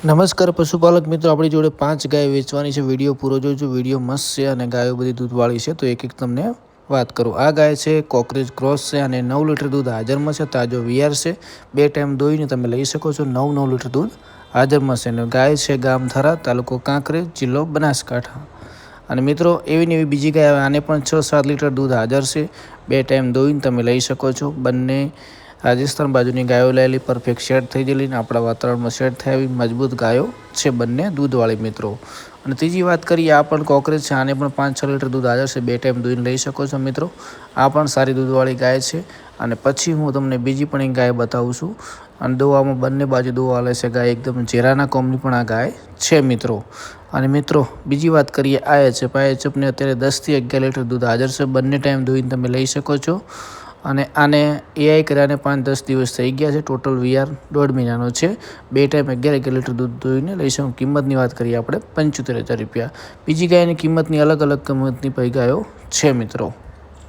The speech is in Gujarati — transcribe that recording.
નમસ્કાર પશુપાલક મિત્રો, આપણી જોડે 5 ગાય વેચવાની છે। વિડીયો પૂરો જોજો, વિડીયો મસ્ત છે અને ગાયો બધી દૂધવાળી છે, તો એક એક તમને વાત કરું। આ ગાય છે કોકરેજ ક્રોસ છે અને 9 લીટર દૂધ હાજરમાં છે। તાજો વીઆર છે, 2 ટાઈમ દોઈને તમે લઈ શકો છો। 9 લીટર દૂધ હાજરમાં છે અને ગાય છે ગામ થરા, તાલુકો કાંકરેજ, જિલ્લો બનાસકાંઠા। અને મિત્રો એવી ને એવી બીજી ગાય આવે, આને પણ 6-7 લીટર દૂધ હાજર છે, 2 ટાઈમ દોઈને તમે લઈ શકો છો। બંને રાજસ્થાન બાજુની ગાયો લેલી, પરફેક્ટ સેટ થઈ ગયેલી ને આપણા વાતાવરણમાં સેટ થાય એવી મજબૂત ગાયો છે, બંને દૂધવાળી મિત્રો। અને ત્રીજી વાત કરીએ, આ પણ કોકરેજ છે, આને પણ 5-6 લીટર દૂધ હાજર છે, 2 ટાઈમ દોઈને લઈ શકો છો મિત્રો। આ પણ સારી દૂધવાળી ગાય છે। અને પછી હું તમને બીજી પણ એક ગાય બતાવું છું। અને દોવામાં બંને બાજુ દોવા લે છે ગાય, એકદમ જેરાના કોમની પણ આ ગાય છે મિત્રો। અને મિત્રો બીજી વાત કરીએ આયચપ, આયચપને અત્યારે 10 થી 11 લીટર દૂધ હાજર છે, બંને ટાઈમ દોઈને તમે લઈ શકો છો। અને આને એઆઈ કર્યાને 5-10 દિવસ થઈ ગયા છે, ટોટલ વીઆર 1.5 મહિનાનો છે, 2 ટાઈમ 11 લીટર દૂધ દોઈને લઈ શકો। કિંમતની વાત કરીએ આપણે 75,000 રૂપિયા। બીજી ગાયની કિંમતની અલગ અલગ કિંમતની પૈ ગાયો છે મિત્રો।